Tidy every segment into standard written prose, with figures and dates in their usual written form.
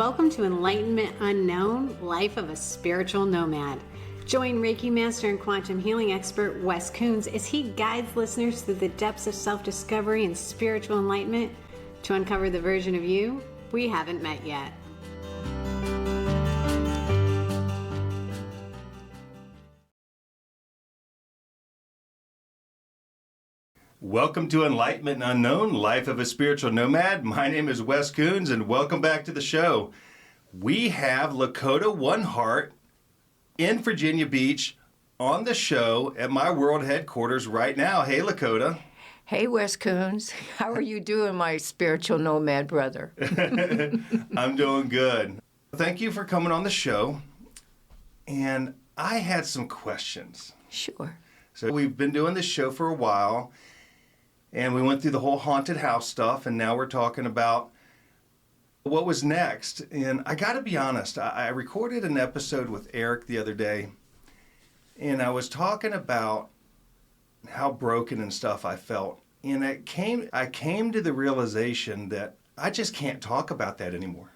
welcome to Enlightenment Unknown, Life of a Spiritual Nomad. Join Reiki Master and Quantum Healing expert Wes Coons as he guides listeners through the depths of self-discovery and spiritual enlightenment to uncover the version of you we haven't met yet. Welcome to Enlightenment Unknown, Life of a Spiritual Nomad. My name is Wes Coons, and welcome back to the show. We have Lakota OneHeart in Virginia Beach on the show at my world headquarters right now. Hey, Lakota. Hey, Wes Coons. How are you doing, my spiritual nomad brother? I'm doing good. Thank you for coming on the show. And I had some questions. Sure. So we've been doing this show for a while. And we went through the whole haunted house stuff, and now we're talking about what was next. And I got to be honest, I recorded an episode with Eric the other day, and I was talking about how broken and stuff I felt. And I came to the realization that I just can't talk about that anymore.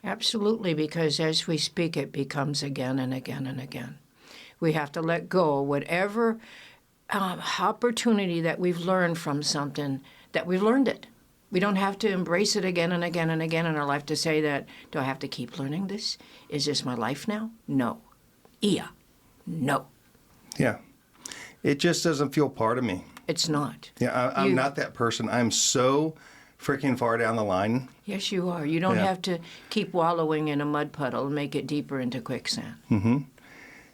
Absolutely, because as we speak, it becomes again and again and again. We have to let go of whatever opportunity that we've learned from something, that we've learned it. We don't have to embrace it again and again and again in our life to say that, do I have to keep learning this? Is this my life now? No. No. Yeah. It just doesn't feel part of me. It's not. Yeah, I'm not that person. I'm so freaking far down the line. Yes, you are. You don't have to keep wallowing in a mud puddle and make it deeper into quicksand. Mm-hmm.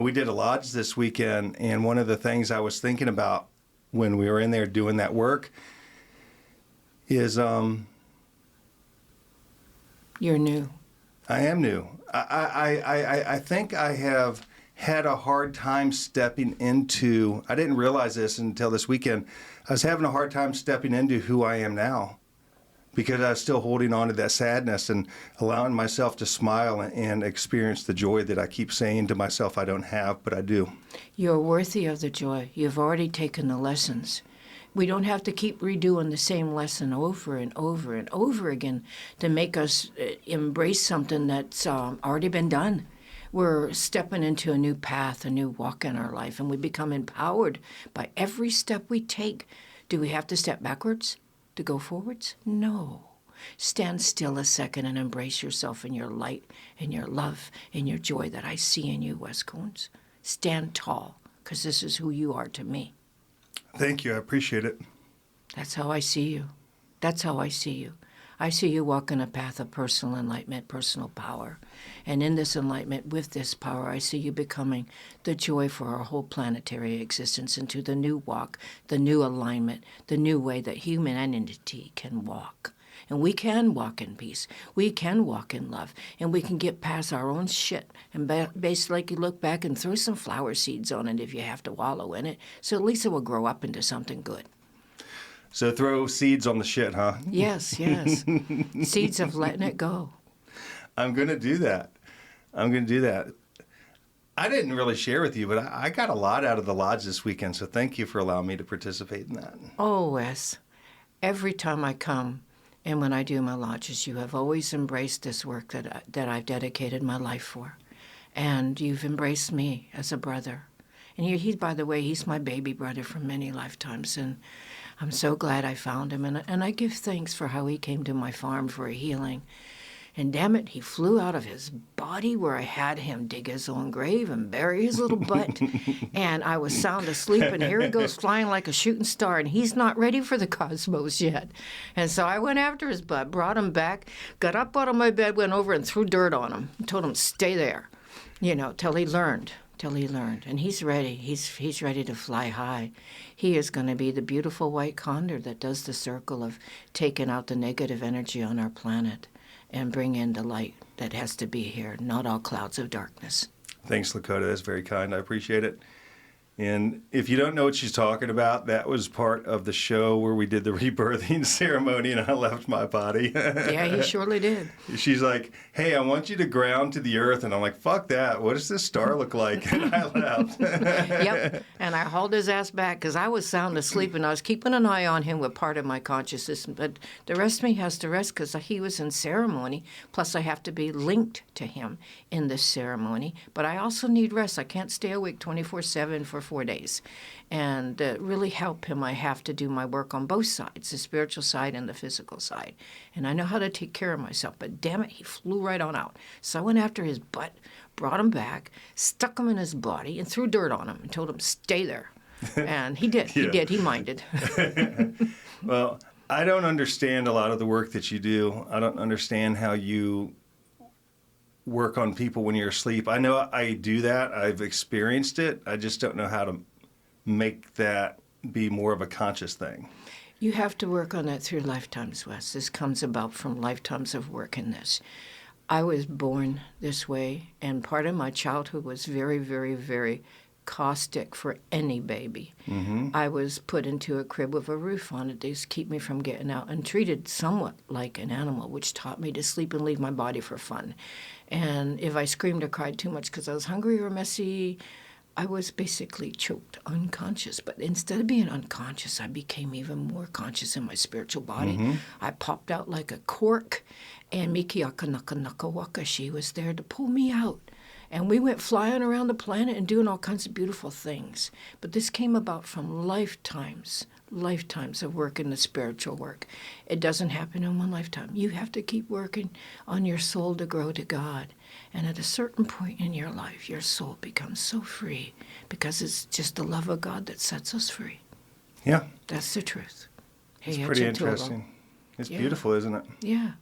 We did a lodge this weekend, and one of the things I was thinking about when we were in there doing that work is You're new. I am new. I think I have had a hard time stepping into, I didn't realize this until this weekend, I was having a hard time stepping into who I am now, because I was still holding on to that sadness and allowing myself to smile and experience the joy that I keep saying to myself I don't have, but I do. You're worthy of the joy. You've already taken the lessons. We don't have to keep redoing the same lesson over and over and over again to make us embrace something that's already been done. We're stepping into a new path, a new walk in our life, and we become empowered by every step we take. Do we have to step backwards to go forwards? No. Stand still a second and embrace yourself in your light and your love and your joy that I see in you, Wes Coons. Stand tall, because this is who you are to me. Thank you. I appreciate it. That's how I see you. That's how I see you. I see you walking a path of personal enlightenment, personal power. And in this enlightenment, with this power, I see you becoming the joy for our whole planetary existence into the new walk, the new alignment, the new way that humanity can walk. And we can walk in peace. We can walk in love. And we can get past our own shit and basically look back and throw some flower seeds on it if you have to wallow in it. So at least it will grow up into something good. So throw seeds on the shit, huh? Yes. Seeds of letting it go. I'm going to do that. I didn't really share with you, but I got a lot out of the lodge this weekend, so thank you for allowing me to participate in that. Oh, Wes, every time I come and when I do my lodges, you have always embraced this work that I've dedicated my life for. And you've embraced me as a brother. And he, by the way, he's my baby brother from many lifetimes, and I'm so glad I found him. And I give thanks for how he came to my farm for a healing. And damn it, he flew out of his body where I had him dig his own grave and bury his little butt. And I was sound asleep, and here he goes flying like a shooting star, and he's not ready for the cosmos yet. And so I went after his butt, brought him back, got up out of my bed, went over and threw dirt on him, told him stay there, till he learned. And he's ready. He's ready to fly high. He is going to be the beautiful white condor that does the circle of taking out the negative energy on our planet and bring in the light that has to be here, not all clouds of darkness. Thanks, Lakota. That's very kind. I appreciate it. And if you don't know what she's talking about, that was part of the show where we did the rebirthing ceremony and I left my body. Yeah, he surely did. She's like, hey, I want you to ground to the earth. And I'm like, fuck that. What does this star look like? And I left. Yep. And I hauled his ass back because I was sound asleep and I was keeping an eye on him with part of my consciousness. But the rest of me has to rest because he was in ceremony. Plus, I have to be linked to him in this ceremony. But I also need rest. I can't stay awake 24/7 for 4 days. And really help him, I have to do my work on both sides, the spiritual side and the physical side. And I know how to take care of myself, but damn it, he flew right on out. So I went after his butt, brought him back, stuck him in his body, and threw dirt on him and told him, stay there. And he did. He did. He minded. Well, I don't understand a lot of the work that you do. I don't understand how you work on people when you're asleep. I know I do that. I've experienced it. I just don't know how to make that be more of a conscious thing. You have to work on that through lifetimes, Wes. This comes about from lifetimes of work in this. I was born this way, and part of my childhood was very, very, very caustic for any baby. Mm-hmm. I was put into a crib with a roof on it. They just keep me from getting out and treated somewhat like an animal, which taught me to sleep and leave my body for fun. And if I screamed or cried too much because I was hungry or messy, I was basically choked unconscious. But instead of being unconscious, I became even more conscious in my spiritual body. Mm-hmm. I popped out like a cork, and Mikiaka Naka Naka Waka, she was there to pull me out. And we went flying around the planet and doing all kinds of beautiful things. But this came about from lifetimes of work in the spiritual work. It doesn't happen in one lifetime. You have to keep working on your soul to grow to God. And at a certain point in your life, your soul becomes so free because it's just the love of God that sets us free. Yeah. That's the truth. It's pretty interesting. It's beautiful, isn't it? Yeah.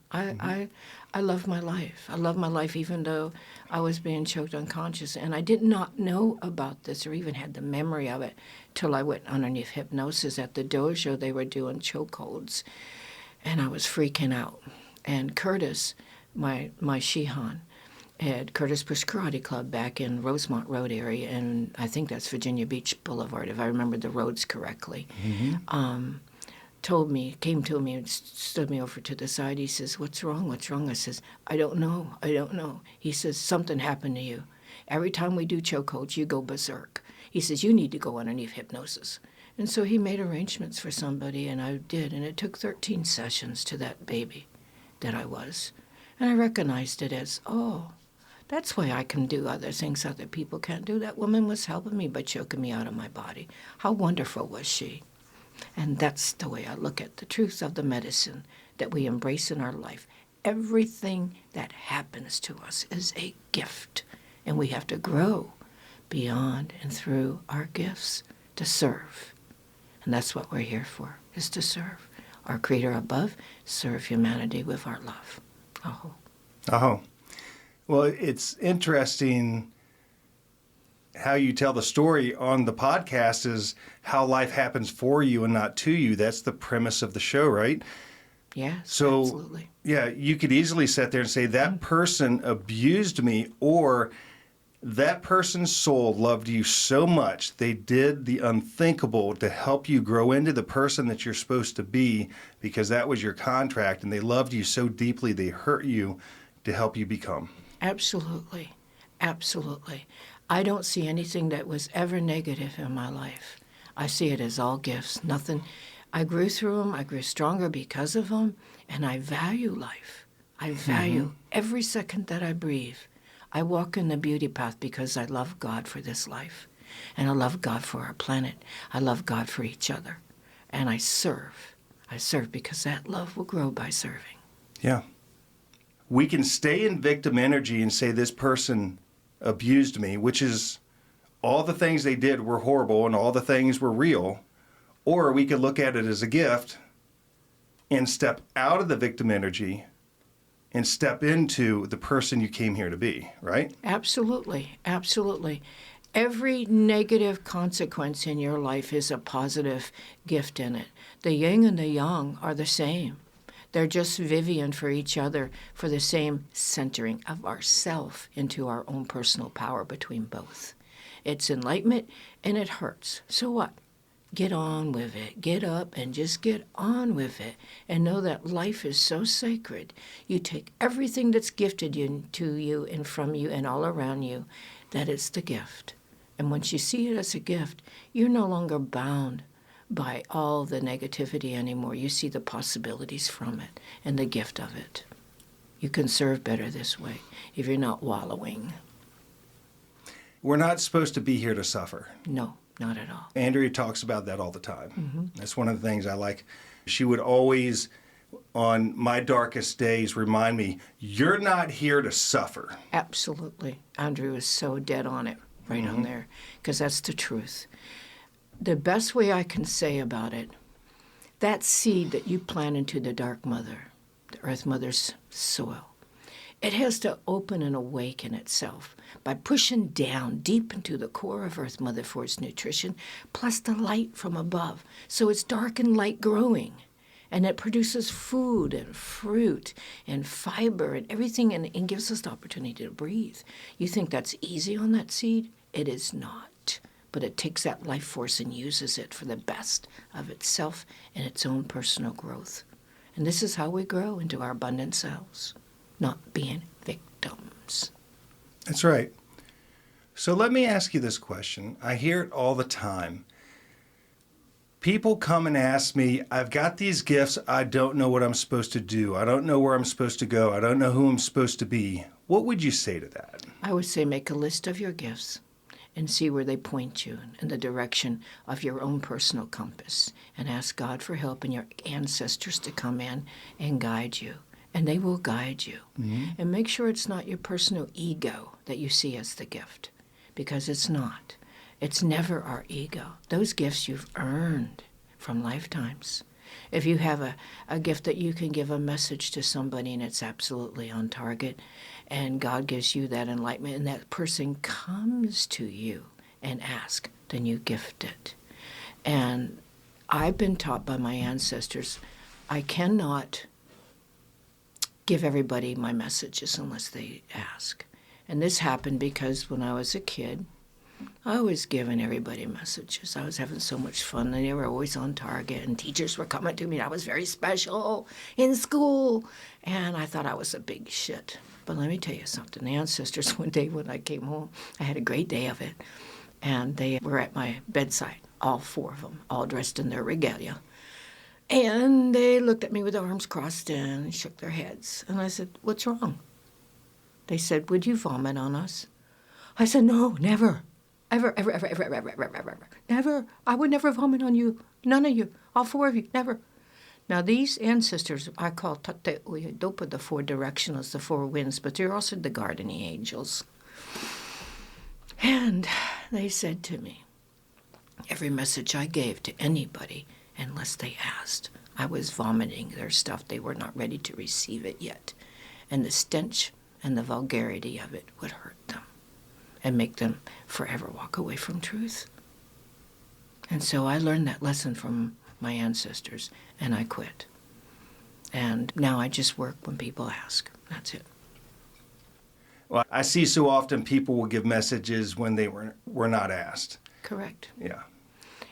I love my life. I love my life even though I was being choked unconscious. And I did not know about this or even had the memory of it till I went underneath hypnosis at the dojo. They were doing chokeholds. And I was freaking out. And Curtis, my Shihan, at Curtis Push Karate Club back in Rosemont Road area, and I think that's Virginia Beach Boulevard, if I remember the roads correctly, came to me and stood me over to the side. He says, what's wrong? What's wrong? I says, I don't know. He says, something happened to you. Every time we do chokeholds, you go berserk. He says, you need to go underneath hypnosis. And so he made arrangements for somebody, and I did, and it took 13 sessions to that baby that I was. And I recognized it as, that's why I can do other things other people can't do. That woman was helping me by choking me out of my body. How wonderful was she? And that's the way I look at the truth of the medicine that we embrace in our life. Everything that happens to us is a gift, and we have to grow beyond and through our gifts to serve. And that's what we're here for, is to serve our Creator above, serve humanity with our love. Oh. Well, it's interesting how you tell the story on the podcast is how life happens for you and not to you. That's the premise of the show, right? Yes, so, absolutely. Yeah, you could easily sit there and say, that person abused me, or that person's soul loved you so much, they did the unthinkable to help you grow into the person that you're supposed to be because that was your contract, and they loved you so deeply they hurt you to help you become. Absolutely. Absolutely. I don't see anything that was ever negative in my life. I see it as all gifts. Nothing. I grew through them. I grew stronger because of them. And I value life. I value every second that I breathe. I walk in the beauty path because I love God for this life. And I love God for our planet. I love God for each other. And I serve. I serve because that love will grow by serving. Yeah. We can stay in victim energy and say this person abused me, which is all the things they did were horrible and all the things were real. Or we could look at it as a gift and step out of the victim energy and step into the person you came here to be, right? Absolutely. Absolutely. Every negative consequence in your life is a positive gift in it. The yin and the yang are the same. They're just Vivian for each other, for the same centering of ourself into our own personal power between both. It's enlightenment, and it hurts. So what? Get on with it. Get up and just get on with it. And know that life is so sacred. You take everything that's gifted to you and from you and all around you, that it's the gift. And once you see it as a gift, you're no longer bound by all the negativity anymore. You see the possibilities from it and the gift of it. You can serve better this way if you're not wallowing. We're not supposed to be here to suffer. No, not at all. Andrea talks about that all the time. That's one of the things I like. She would always, on my darkest days, remind me, you're not here to suffer. Absolutely. Andrew is so dead on it, right on there, because that's the truth. The best way I can say about it, that seed that you plant into the Dark Mother, the Earth Mother's soil, it has to open and awaken itself by pushing down deep into the core of Earth Mother for its nutrition, plus the light from above. So it's dark and light growing. And it produces food and fruit and fiber and everything, and gives us the opportunity to breathe. You think that's easy on that seed? It is not. But it takes that life force and uses it for the best of itself and its own personal growth. And this is how we grow into our abundant selves, not being victims. That's right. So let me ask you this question. I hear it all the time. People come and ask me, I've got these gifts, I don't know what I'm supposed to do. I don't know where I'm supposed to go. I don't know who I'm supposed to be. What would you say to that? I would say make a list of your gifts and see where they point you in the direction of your own personal compass, and ask God for help and your ancestors to come in and guide you. And they will guide you. And make sure it's not your personal ego that you see as the gift, because it's not. It's never our ego. Those gifts you've earned from lifetimes. If you have a gift that you can give a message to somebody and it's absolutely on target, and God gives you that enlightenment and that person comes to you and asks, then you gift it. And I've been taught by my ancestors, I cannot give everybody my messages unless they ask. And this happened because when I was a kid, I was giving everybody messages. I was having so much fun, and they were always on target, and teachers were coming to me. I was very special in school, and I thought I was a big shit. But let me tell you something. The ancestors, one day when I came home, I had a great day of it, and they were at my bedside, all four of them, all dressed in their regalia. And they looked at me with their arms crossed and shook their heads. And I said, "What's wrong?" They said, "Would you vomit on us?" I said, "No, never. Ever, ever, ever, ever, ever, ever, ever, ever, ever. Never. I would never vomit on you. None of you. All four of you. Never." Now, these ancestors, I call Tate Uyadopa the four directionals, the four winds, but they're also the guardian angels. And they said to me, every message I gave to anybody, unless they asked, I was vomiting their stuff. They were not ready to receive it yet. And the stench and the vulgarity of it would hurt them and make them forever walk away from truth. And so I learned that lesson from my ancestors, and I quit. And now I just work when people ask. That's it. Well, I see so often people will give messages when they were not asked. Correct. Yeah.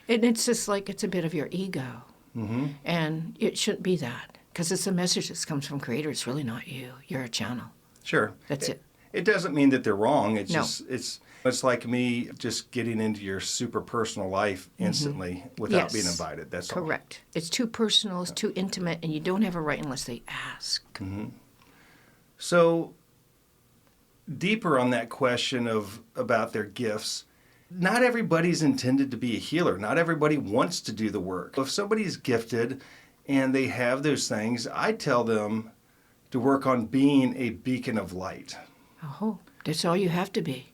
And it's just like it's a bit of your ego. And it shouldn't be that, because it's a message that comes from Creator. It's really not you. You're a channel. Sure. That's it. It doesn't mean that they're wrong. It's No. just it's like me just getting into your super personal life instantly without being invited. That's all. Correct. It's too personal, it's too intimate, and you don't have a right unless they ask. So deeper on that question about their gifts, not everybody's intended to be a healer. Not everybody wants to do the work. If somebody's gifted and they have those things, I tell them to work on being a beacon of light. Oh, that's all you have to be.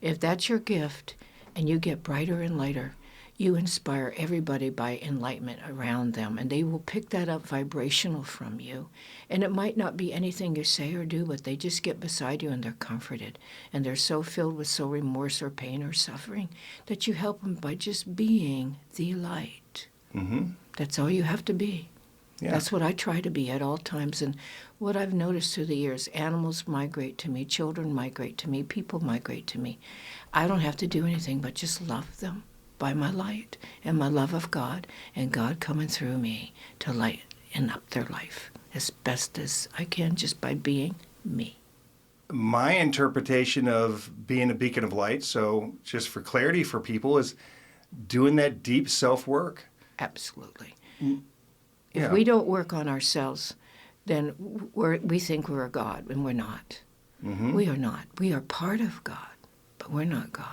If that's your gift and you get brighter and lighter, you inspire everybody by enlightenment around them, and they will pick that up vibrational from you. And it might not be anything you say or do, but they just get beside you and they're comforted. And they're so filled with so remorse or pain or suffering that you help them by just being the light. That's all you have to be. Yeah. That's what I try to be at all times. And what I've noticed through the years, animals migrate to me, children migrate to me, people migrate to me. I don't have to do anything but just love them by my light and my love of God, and God coming through me to lighten up their life as best as I can just by being me. My interpretation of being a beacon of light, so just for clarity for people, is doing that deep self-work. Absolutely. Yeah. If we don't work on ourselves, then we think we're a God, and we're not. Mm-hmm. We are not. We are part of God, but we're not God.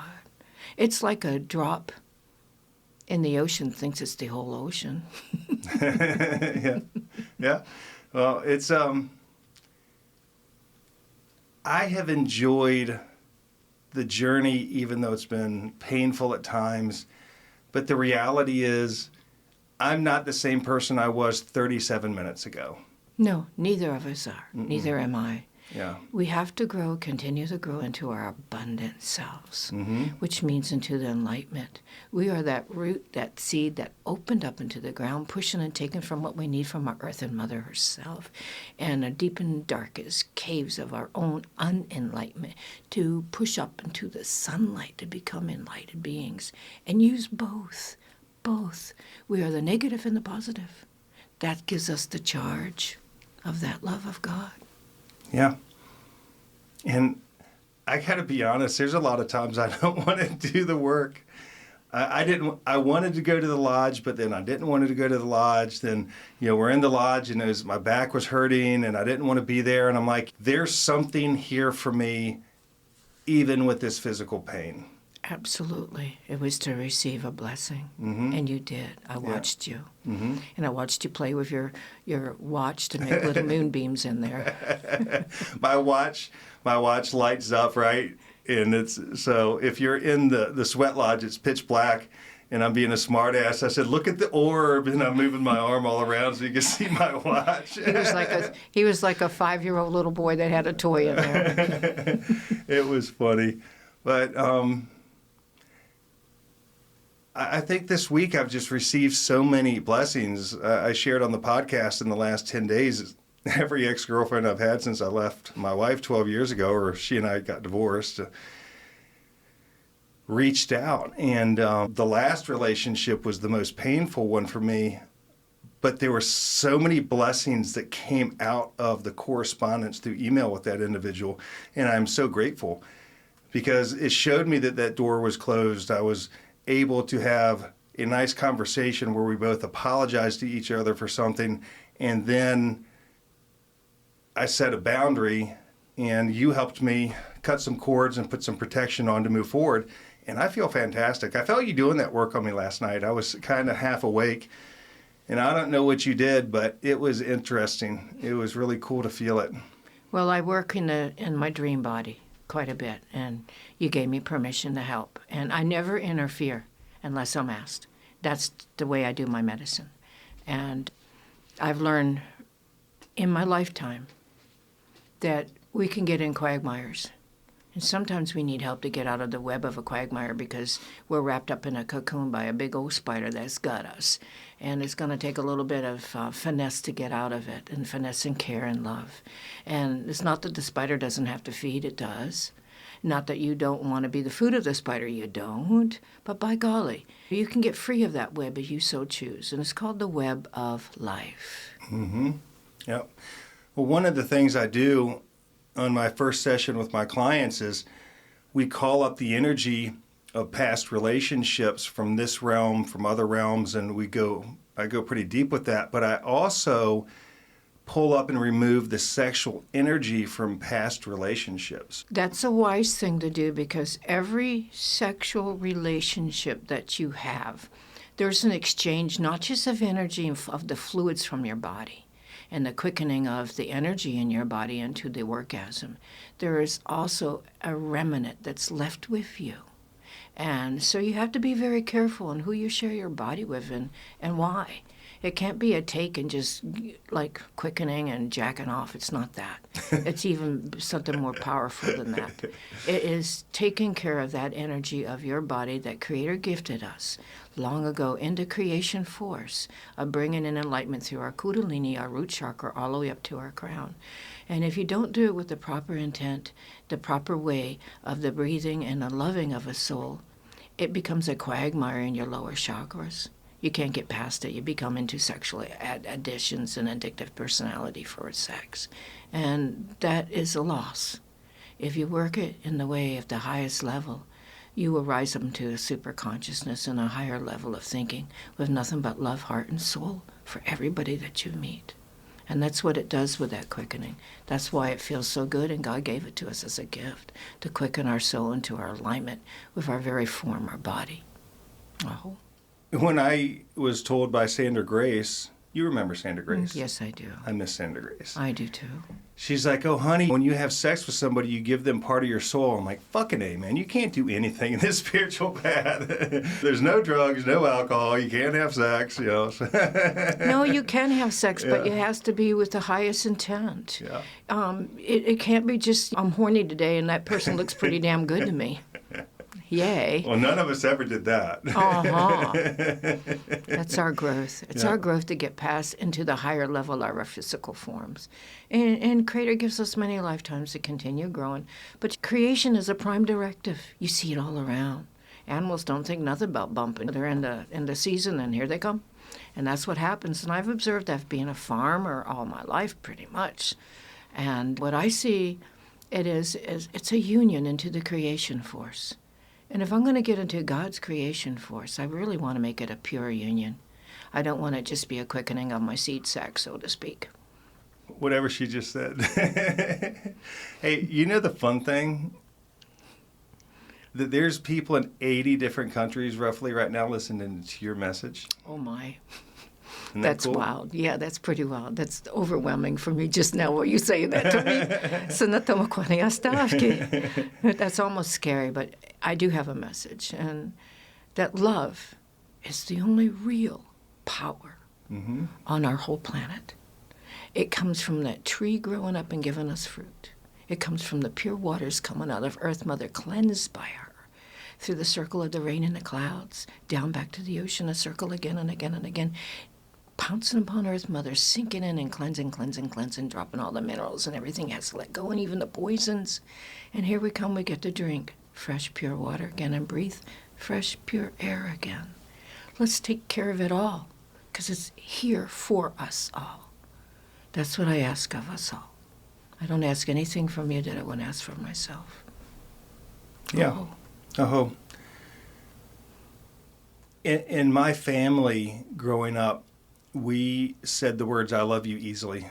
It's like a drop in the ocean thinks it's the whole ocean. Yeah. Yeah. Well, it's I have enjoyed the journey, even though it's been painful at times. But the reality is, I'm not the same person I was 37 minutes ago. No, neither of us are. Neither am I. Yeah. We have to grow, continue to grow into our abundant selves, Mm-hmm. which means into the enlightenment. We are that root, that seed that opened up into the ground, pushing and taking from what we need from our earth and mother herself, and the deep and darkest caves of our own unenlightenment to push up into the sunlight to become enlightened beings and use both. Both. We are the negative and the positive. That gives us the charge of that love of God. Yeah. And I got to be honest, there's a lot of times I don't want to do the work. I wanted to go to the lodge, but then I didn't want to go to the lodge. Then, we're in the lodge and my back was hurting and I didn't want to be there. And I'm like, there's something here for me, even with this physical pain. Absolutely. It was to receive a blessing. Mm-hmm. And you did. I watched you. Mm-hmm. And I watched you play with your watch to make little moonbeams in there. My watch lights up, right? And so if you're in the sweat lodge, it's pitch black, and I'm being a smart ass. I said, look at the orb, and I'm moving my arm all around so you can see my watch. He was like a 5-year-old little boy that had a toy in there. It was funny. But I think this week I've just received so many blessings. I shared on the podcast in the last 10 days, every ex-girlfriend I've had since I left my wife 12 years ago, or she and I got divorced, reached out. And the last relationship was the most painful one for me. But there were so many blessings that came out of the correspondence through email with that individual. And I'm so grateful because it showed me that that door was closed. I was able to have a nice conversation where we both apologized to each other for something, and then I set a boundary, and you helped me cut some cords and put some protection on to move forward, and I feel fantastic. I felt you doing that work on me last night. I was kind of half awake, and I don't know what you did, but it was interesting. It was really cool to feel it. Well, I work in my dream body quite a bit, and you gave me permission to help. And I never interfere unless I'm asked. That's the way I do my medicine. And I've learned in my lifetime that we can get in quagmires. And sometimes we need help to get out of the web of a quagmire because we're wrapped up in a cocoon by a big old spider that's got us. And it's going to take a little bit of finesse to get out of it, and finesse and care and love. And it's not that the spider doesn't have to feed, it does. Not that you don't want to be the food of the spider, you don't. But by golly, you can get free of that web if you so choose. And it's called the web of life. Mm-hmm. Yep. Well, one of the things I do on my first session with my clients is we call up the energy of past relationships from this realm, from other realms, and I go pretty deep with that. But I also pull up and remove the sexual energy from past relationships. That's a wise thing to do because every sexual relationship that you have, there's an exchange not just of energy of the fluids from your body and the quickening of the energy in your body into the orgasm. There is also a remnant that's left with you. And so you have to be very careful on who you share your body with and why. It can't be a take and just like quickening and jacking off. It's not that. It's even something more powerful than that. It is taking care of that energy of your body that Creator gifted us, long ago into creation force of bringing in enlightenment through our kundalini, our root chakra, all the way up to our crown. And if you don't do it with the proper intent, the proper way of the breathing and the loving of a soul, it becomes a quagmire in your lower chakras. You can't get past it. You become into sexual additions and addictive personality for sex. And that is a loss. If you work it in the way of the highest level, you will rise up into a super consciousness and a higher level of thinking with nothing but love, heart, and soul for everybody that you meet. And that's what it does with that quickening. That's why it feels so good, and God gave it to us as a gift to quicken our soul into our alignment with our very form, our body. Oh. When I was told by Sandra Grace, you remember Sandra Grace? Yes, I do. I miss Sandra Grace. I do too. She's like, oh, honey, when you have sex with somebody, you give them part of your soul. I'm like, fucking A, man. You can't do anything in this spiritual path. There's no drugs, no alcohol. You can't have sex, you know. No, you can have sex, but Yeah. it has to be with the highest intent. Yeah. It can't be just, I'm horny today and that person looks pretty damn good to me. Yay. Well, none of us ever did that. That's our growth. It's Yeah. our growth to get past into the higher level of our physical forms. And Creator gives us many lifetimes to continue growing. But creation is a prime directive. You see it all around. Animals don't think nothing about bumping. They're in the season, and here they come. And that's what happens. And I've observed that being a farmer all my life, pretty much. And what I see, is it's a union into the creation force. And if I'm going to get into God's creation force, I really want to make it a pure union. I don't want it just be a quickening of my seed sack, so to speak. Whatever she just said. Hey, you know the fun thing? That there's people in 80 different countries roughly right now listening to your message. Oh, my. Isn't that That's cool? wild. Yeah, that's pretty wild. That's overwhelming for me just now, what you saying that to me. So na to That's almost scary, but I do have a message. And that love is the only real power on our whole planet. It comes from that tree growing up and giving us fruit. It comes from the pure waters coming out of Earth Mother, cleansed by her, through the circle of the rain and the clouds, down back to the ocean, a circle again and again and again, pouncing upon Earth Mother, sinking in and cleansing, dropping all the minerals and everything has to let go, and even the poisons. And here we come, we get to drink fresh, pure water again and breathe fresh, pure air again. Let's take care of it all, because it's here for us all. That's what I ask of us all. I don't ask anything from you that I wouldn't ask for myself. Yeah. Oh. In my family growing up, we said the words "I love you" easily,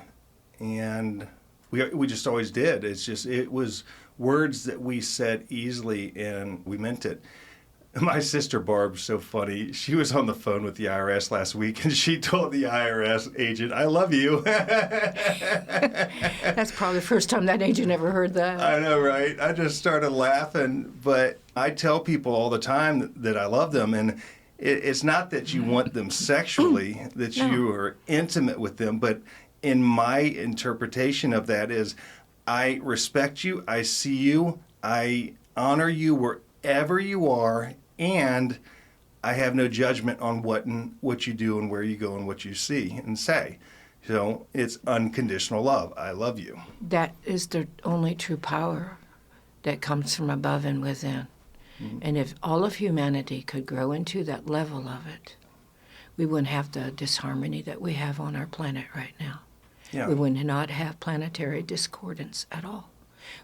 and we just always did. It was words that we said easily, and we meant it. My sister Barb's so funny. She was on the phone with the IRS last week, and she told the IRS agent, "I love you." That's probably the first time that agent ever heard that. I know, right? I just started laughing, but I tell people all the time that I love them, and it's not that you want them sexually, that you are intimate with them, but in my interpretation of that is I respect you, I see you, I honor you wherever you are, and I have no judgment on what you do and where you go and what you see and say. So it's unconditional love. I love you. That is the only true power that comes from above and within. And if all of humanity could grow into that level of it, we wouldn't have the disharmony that we have on our planet right now. Yeah. We would not have planetary discordance at all.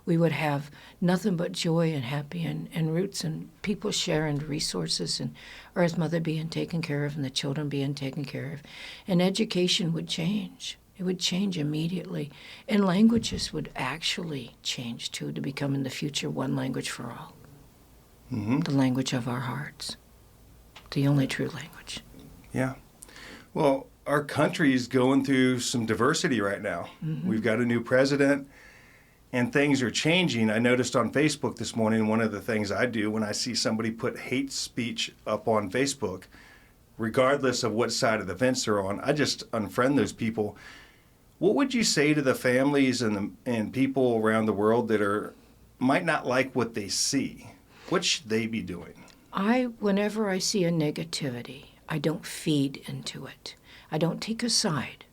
We would have nothing but joy and happy and roots and people sharing resources and Earth Mother being taken care of and the children being taken care of. And education would change. It would change immediately. And languages would actually change too, to become in the future one language for all. The language of our hearts. The only true language. Yeah. Well, our country is going through some diversity right now. We've got a new president, and things are changing. I noticed on Facebook this morning, one of the things I do when I see somebody put hate speech up on Facebook, regardless of what side of the fence they're on, I just unfriend those people. What would you say to the families and people around the world that might not like what they see? What should they be doing? Whenever I see a negativity, I don't feed into it. I don't take a side.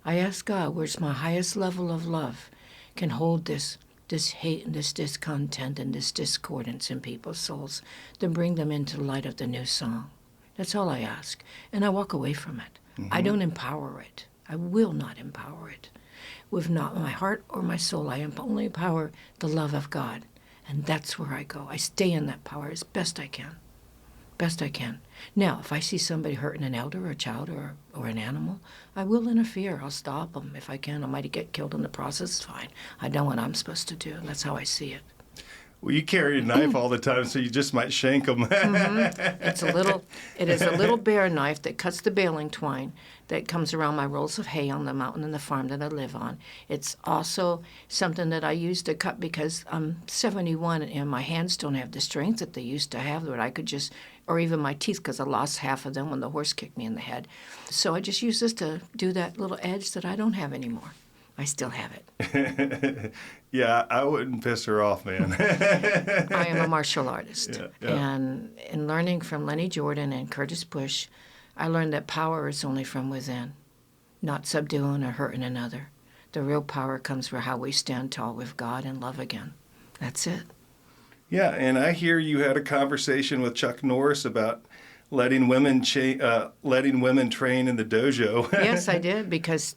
I ask God, where's my highest level of love can hold this hate and this discontent and this discordance in people's souls, then bring them into the light of the new song. That's all I ask. And I walk away from it. I don't empower it. I will not empower it. With not my heart or my soul, I only empower the love of God. And that's where I go. I stay in that power as best I can. Best I can. Now, if I see somebody hurting an elder or a child or an animal, I will interfere. I'll stop them if I can. I might get killed in the process. Fine. I know what I'm supposed to do. That's how I see it. Well, you carry a knife all the time, so you just might shank them. It is a little bear knife that cuts the baling twine that comes around my rolls of hay on the mountain and the farm that I live on. It's also something that I use to cut because I'm 71 and my hands don't have the strength that they used to have, that I could just, or even my teeth, because I lost half of them when the horse kicked me in the head. So I just use this to do that little edge that I don't have anymore. I still have it. Yeah, I wouldn't piss her off, man. I am a martial artist. Yeah. And in learning from Lenny Jordan and Curtis Bush, I learned that power is only from within, not subduing or hurting another. The real power comes from how we stand tall with God and love again. That's it. Yeah, and I hear you had a conversation with Chuck Norris about letting women train in the dojo. Yes, I did, because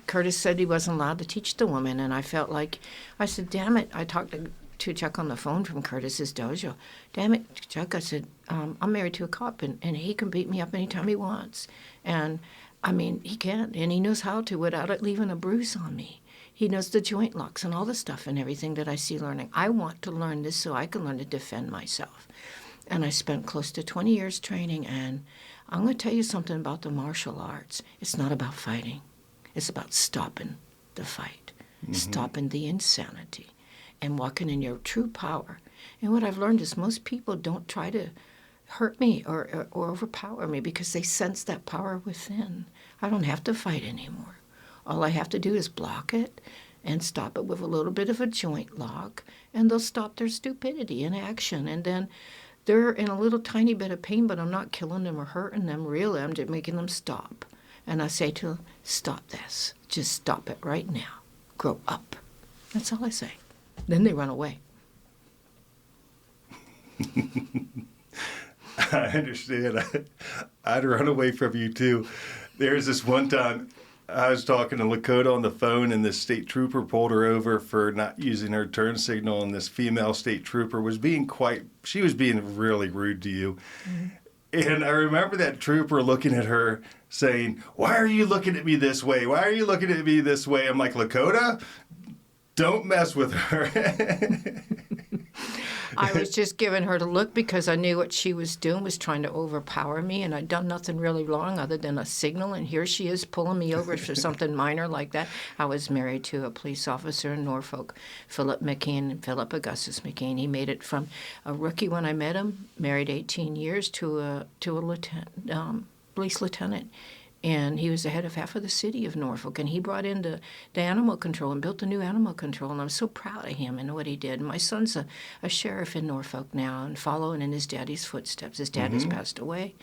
Curtis said he wasn't allowed to teach the woman, and I felt like, I said, damn it. I talked to Chuck on the phone from Curtis's dojo. Damn it, Chuck, I said, I'm married to a cop, and he can beat me up anytime he wants. And, I mean, he can, and he knows how to without it leaving a bruise on me. He knows the joint locks and all the stuff and everything that I see learning. I want to learn this so I can learn to defend myself. And I spent close to 20 years training, and I'm going to tell you something about the martial arts. It's not about fighting. It's about stopping the fight, stopping the insanity, and walking in your true power. And what I've learned is most people don't try to hurt me or overpower me because they sense that power within. I don't have to fight anymore. All I have to do is block it and stop it with a little bit of a joint lock, and they'll stop their stupidity in action. And then they're in a little tiny bit of pain, but I'm not killing them or hurting them. Really, I'm just making them stop. And I say to them, stop this. Just stop it right now. Grow up. That's all I say. Then they run away. I understand. I'd run away from you, too. There's this one time I was talking to Lakota on the phone, and this state trooper pulled her over for not using her turn signal, and this female state trooper was being really rude to you. And I remember that trooper looking at her saying, "Why are you looking at me this way? Why are you looking at me this way?" I'm like, Lakota, don't mess with her. I was just giving her the look because I knew what she was doing was trying to overpower me, and I'd done nothing really wrong other than a signal, and here she is pulling me over for something minor like that. I was married to a police officer in Norfolk, Philip Augustus McCain. He made it from a rookie when I met him, married 18 years, to a police lieutenant. And he was the head of half of the city of Norfolk, and he brought in the animal control and built the new animal control, and I'm so proud of him and what he did. And my son's a sheriff in Norfolk now and following in his daddy's footsteps. His dad has passed away.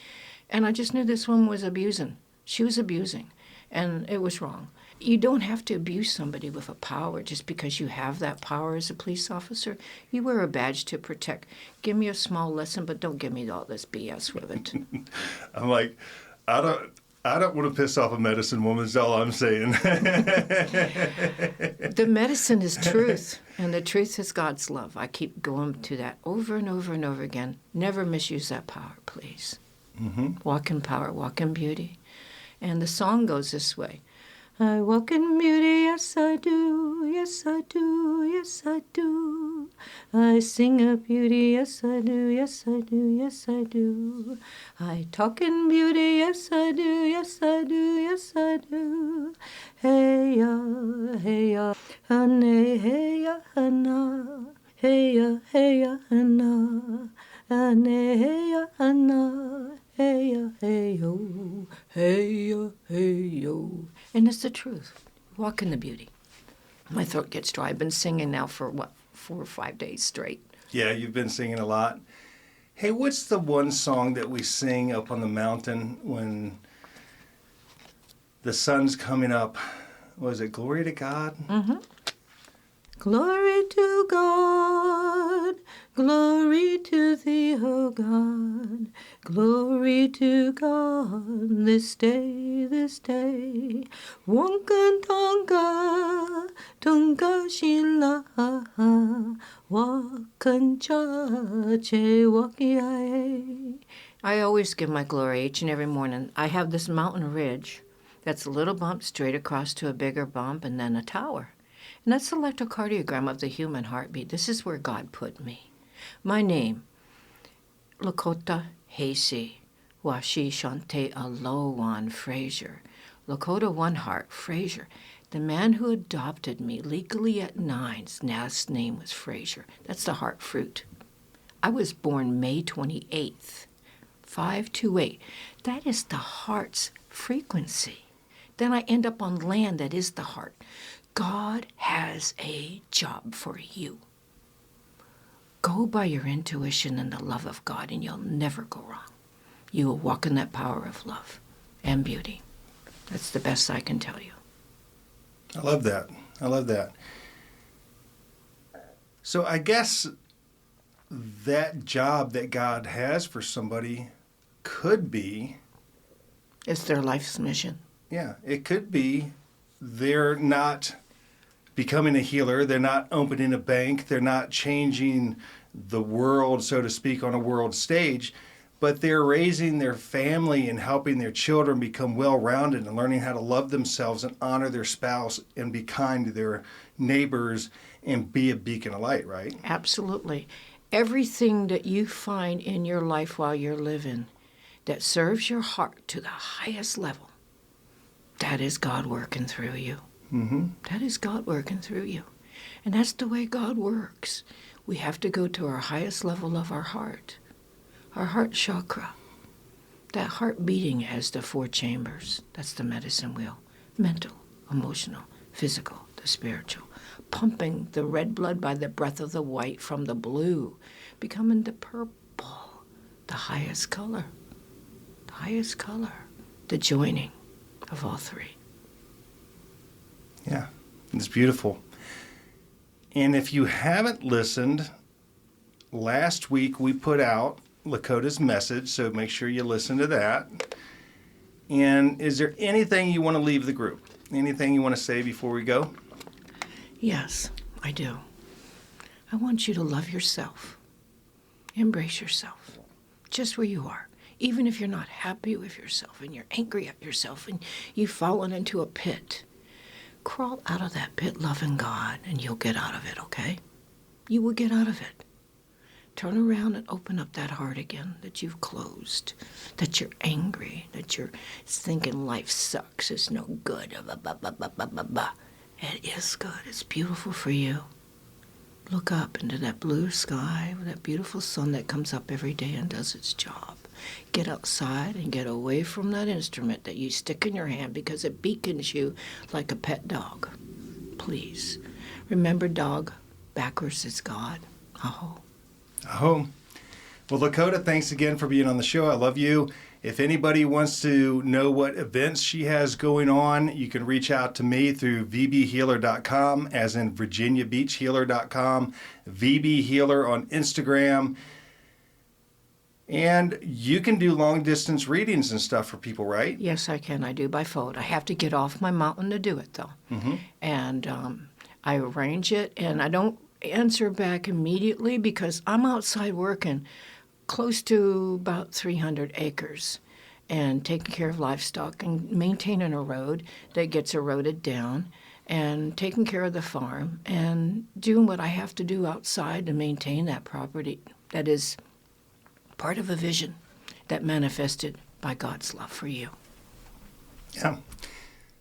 And I just knew this woman was abusing. She was abusing, and it was wrong. You don't have to abuse somebody with a power just because you have that power as a police officer. You wear a badge to protect. Give me a small lesson, but don't give me all this BS with it. I'm like, I don't want to piss off a medicine woman, is all I'm saying. The medicine is truth, and the truth is God's love. I keep going to that over and over and over again. Never misuse that power, please. Walk in power, walk in beauty. And the song goes this way. I walk in beauty, yes I do, yes I do, yes I do. I sing of beauty, yes I do, yes I do, yes I do. I talk in beauty, yes I do, yes I do, yes I do. Hey ya, honey, hey ya, hana. Hey ya, hana. Ane, hey ya, hana. Hey ya, hey yo, hey ya, hey yo. And it's the truth. Walk in the beauty. My throat gets dry. I've been singing now for, 4 or 5 days straight. Yeah, you've been singing a lot. Hey, what's the one song that we sing up on the mountain when the sun's coming up? Was it Glory to God? Mm-hmm. Glory to God, glory to thee, O God, glory to God, this day, 원간 tonga, tonga shila, wakan cha, wakiae. I always give my glory each and every morning. I have this mountain ridge that's a little bump straight across to a bigger bump and then a tower. And that's the electrocardiogram of the human heartbeat. This is where God put me. My name, Lakota Hasey, Washi Shante Alowan Fraser. Lakota OneHeart Fraser. The man who adopted me legally at 9's last name was Fraser. That's the heart fruit. I was born May 28th, 528. That is the heart's frequency. Then I end up on land that is the heart. God has a job for you. Go by your intuition and the love of God, and you'll never go wrong. You will walk in that power of love and beauty. That's the best I can tell you. I love that. I love that. So I guess that job that God has for somebody could be... It's their life's mission. Yeah, it could be they're not becoming a healer. They're not opening a bank. They're not changing the world, so to speak, on a world stage. But they're raising their family and helping their children become well-rounded and learning how to love themselves and honor their spouse and be kind to their neighbors and be a beacon of light, right? Absolutely. Everything that you find in your life while you're living that serves your heart to the highest level, that is God working through you. Mm-hmm. That is God working through you. And that's the way God works. We have to go to our highest level of our heart chakra. That heart beating has the 4 chambers. That's the medicine wheel. Mental, emotional, physical, the spiritual. Pumping the red blood by the breath of the white from the blue, becoming the purple, the highest color. The highest color. The joining of all 3. Yeah, it's beautiful. And if you haven't listened, last week we put out Lakota's message, so make sure you listen to that. And is there anything you want to leave the group? Anything you want to say before we go? Yes, I do. I want you to love yourself. Embrace yourself, just where you are. Even if you're not happy with yourself and you're angry at yourself and you've fallen into a pit, crawl out of that pit loving God and you'll get out of it, okay? You will get out of it. Turn around and open up that heart again that you've closed, that you're angry, that you're thinking life sucks, it's no good, It is good. It's beautiful for you. Look up into that blue sky with that beautiful sun that comes up every day and does its job. Get outside and get away from that instrument that you stick in your hand because it beacons you like a pet dog. Please. Remember, dog, backwards is God. Aho. Aho. Well, Lakota, thanks again for being on the show. I love you. If anybody wants to know what events she has going on, you can reach out to me through vbhealer.com, as in virginiabeachhealer.com, vbhealer on Instagram. And you can do long-distance readings and stuff for people, right? Yes, I can. I do by phone. I have to get off my mountain to do it, though. Mm-hmm. And I arrange it, and I don't answer back immediately because I'm outside working close to about 300 acres and taking care of livestock and maintaining a road that gets eroded down and taking care of the farm and doing what I have to do outside to maintain that property that is part of a vision that manifested by God's love for you. Yeah.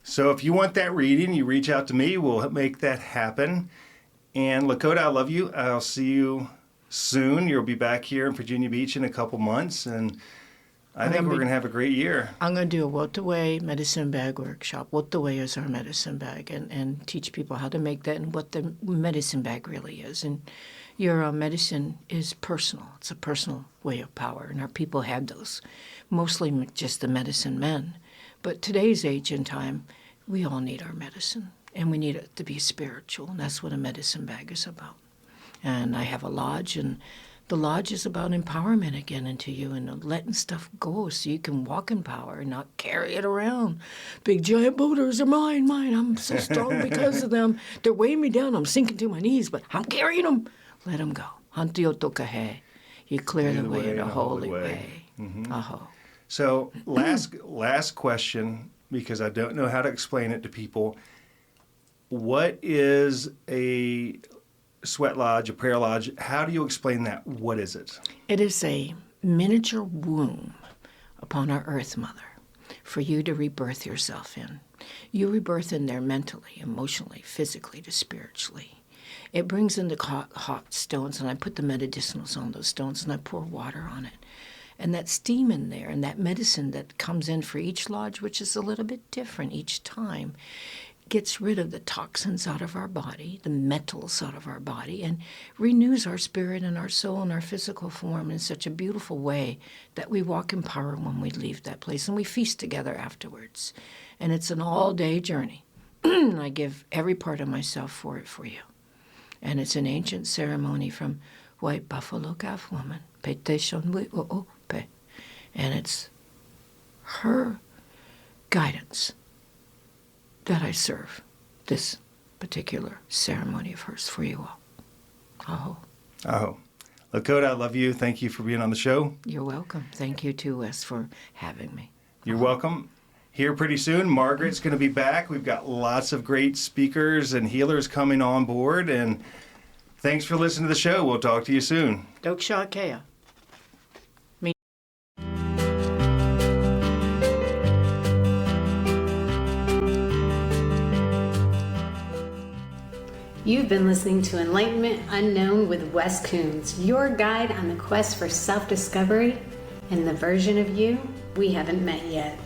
So if you want that reading, you reach out to me. We'll make that happen. And Lakota, I love you. I'll see you soon. You'll be back here in Virginia Beach in a couple months, and I think we're going to have a great year. I'm going to do a Wotaway medicine bag workshop. Wotaway is our medicine bag, and teach people how to make that and what the medicine bag really is. And Your medicine is personal. It's a personal way of power, and our people had those, mostly just the medicine men. But today's age and time, we all need our medicine, and we need it to be spiritual, and that's what a medicine bag is about. And I have a lodge, and the lodge is about empowerment again into you and letting stuff go so you can walk in power and not carry it around. Big giant boulders are mine. I'm so strong because of them. They're weighing me down. I'm sinking to my knees, but I'm carrying them. Let them go. Hantio tokahe. You clear the way in a holy way. Mm-hmm. Aho. So last question, because I don't know how to explain it to people. What is a sweat lodge, a prayer lodge? How do you explain that? What is it? It is a miniature womb upon our Earth Mother for you to rebirth yourself in. You rebirth in there mentally, emotionally, physically, to spiritually. It brings in the hot stones, and I put the medicinals on those stones, and I pour water on it. And that steam in there and that medicine that comes in for each lodge, which is a little bit different each time, gets rid of the toxins out of our body, the metals out of our body, and renews our spirit and our soul and our physical form in such a beautiful way that we walk in power when we leave that place, and we feast together afterwards. And it's an all-day journey. I give every part of myself for it for you. And it's an ancient ceremony from White Buffalo Calf Woman, Pete Shonwi O'Ope. And it's her guidance that I serve this particular ceremony of hers for you all. Aho. Aho. Lakota, I love you. Thank you for being on the show. You're welcome. Thank you too, Wes, for having me. You're welcome. Here pretty soon, Margaret's going to be back. We've got lots of great speakers and healers coming on board. And thanks for listening to the show. We'll talk to you soon. Doksha Kea. You've been listening to Enlightenment Unknown with Wes Coons, your guide on the quest for self-discovery and the version of you we haven't met yet.